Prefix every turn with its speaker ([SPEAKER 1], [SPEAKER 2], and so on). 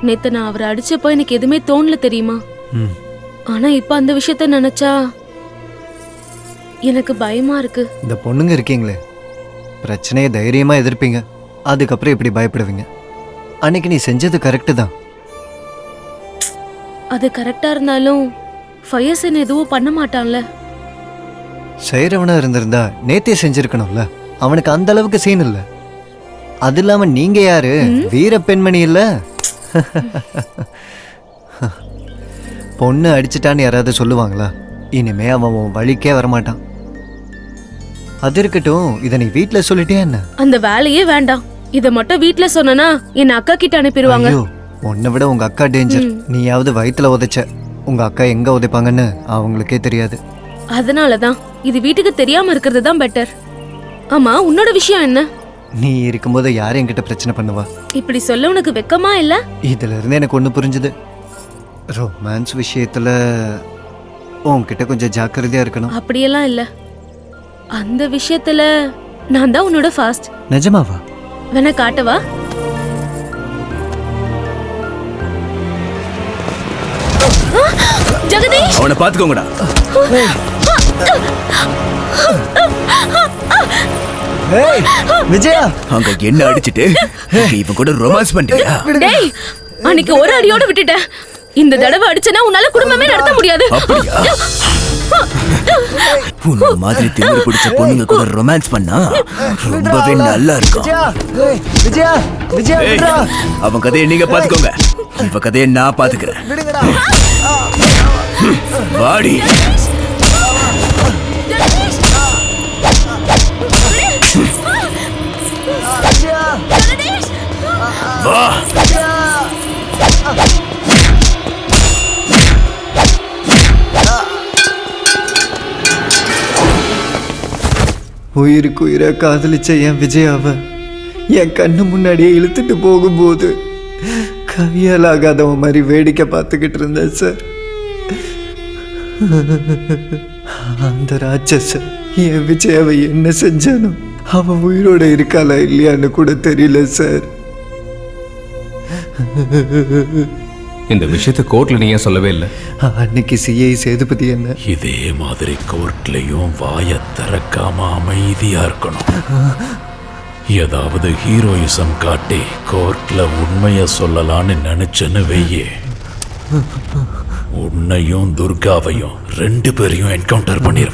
[SPEAKER 1] நேத்து நான் அவரை அடிச்சப்போ எனக்கு எதுவுமே தோணல தெரியுமா? ஆனா இப்ப அந்த விஷயத்த நினைச்சா எனக்கு பயமா இருக்கு.
[SPEAKER 2] இந்த பொண்ணுங்க இருக்கீங்களே, பிரச்சனையை தைரியமா எதிர்ப்பீங்க, அதுக்கப்புறம் இப்படி பயப்படுவீங்க. அன்னைக்கு நீ செஞ்சது கரெக்டு தான்.
[SPEAKER 1] அது கரெக்டா இருந்தாலும் ஃபயசன் எதுவும் பண்ண மாட்டான்ல.
[SPEAKER 2] செய்யறவனா இருந்திருந்தா நேத்தே செஞ்சிருக்கணும்ல. அவனுக்கு அந்த அளவுக்கு சீன் இல்ல. அது இல்லாம நீங்க யாரு, வீர பெண்மணி இல்ல. பொண்ணு அடிச்சிட்டான்னு யாராவது சொல்லுவாங்களா? இனிமே அவன் உன் வழிக்கே வரமாட்டான். அது இருக்கட்டும், இதை நீ வீட்டுல சொல்லிட்டே என்ன?
[SPEAKER 1] அந்த வேலையே வேண்டாம். இத மட்டும் வீட்டுல சொன்னா என் அக்கா கிட்ட அனுப்பிடுவாங்க.
[SPEAKER 2] உன்னை விட உங்க அக்கா டேஞ்சர். நீயாவது வயிற்றுல உதைச்ச, உங்க அக்கா எங்க உதைப்பாங்கன்னு அவங்களுக்கே தெரியாது.
[SPEAKER 1] அதனாலதான் இது வீட்டுக்கு தெரியாம இருக்கிறது தான் பெட்டர். ஆமா, உன்னோட விஷயம் என்ன?
[SPEAKER 2] நீ இருக்கும்போது யாரும் என்கிட்ட பிரச்சனை பண்ணுவா?
[SPEAKER 1] இப்படி சொல்ல உனக்கு வெக்கமா இல்ல?
[SPEAKER 2] இதுல இருந்து எனக்கு ஒண்ணு புரிஞ்சுது. ரொமான்ஸ் விஷயத்துல உன்கிட்ட கொஞ்சம் ஜாக்கிரதையா இருக்கணும்.
[SPEAKER 1] அப்படியெல்லாம் இல்ல. அந்த விஷயத்துல நான் தான் உன்னோட ஃபாஸ்ட்.
[SPEAKER 2] நிஜமாவா?
[SPEAKER 1] வேணா காட்டவா? ஜெகதீஷ்,
[SPEAKER 3] அவனை பாத்துக்கோங்கடா.
[SPEAKER 2] விஜயா,
[SPEAKER 3] அங்க என்ன அடிச்சிட்டு இவன் கூட ரொமான்ஸ் பண்றியா?
[SPEAKER 1] டேய், அன்னைக்கு ஒரு அடியோட விட்டுட்டேன். இந்த தடவை அடிச்சனா உன்னால குடும்பமே நடத்த முடியாது.
[SPEAKER 3] அப்படியா? உன்ன மாதிரி திமிரு பிடிச்ச பொண்ணுங்க கூட ரொமான்ஸ் பண்ணா ரொம்பவே நல்லா இருக்கும்.
[SPEAKER 2] விஜயா, விஜயா, விடுடா.
[SPEAKER 3] அவன் கதையை நீங்க பாத்துக்கோங்க, இவ கதையை நான் பாத்துக்கிறேன். வாடி. வா.
[SPEAKER 2] உயிருக்கு உயிரை காதலிச்ச என் விஜயாவை என் கண்ணு முன்னாடியே இழுத்துட்டு போகும்போது கையால் ஆகாதவன் மாதிரி வேடிக்கை பார்த்துக்கிட்டு இருந்தேன் சார். அந்த ராட்சச என் விஜயாவை என்ன செஞ்சானோ அவ உயிரோட இருக்காளா இல்லையான்னு கூட தெரியல சார்.
[SPEAKER 4] இந்த விஷயத்தை கோர்ட்ல நீ ஏன் சொல்லவே இல்லை?
[SPEAKER 2] அன்னைக்கு சிஐ சேதுபதி என்ன
[SPEAKER 5] இதே மாதிரி கோர்ட்லயும் வாய திறக்காம அமைதியா இருக்கணும். ஏதாவது ஹீரோயிசம் காட்டி கோர்ட்ல உண்மைய சொல்லலான்னு நினைச்சேன்னு வெய்யே, உன்னையும் துர்காவையும் 2 பேரையும் என்கவுண்டர் பண்ணிடுவேன்.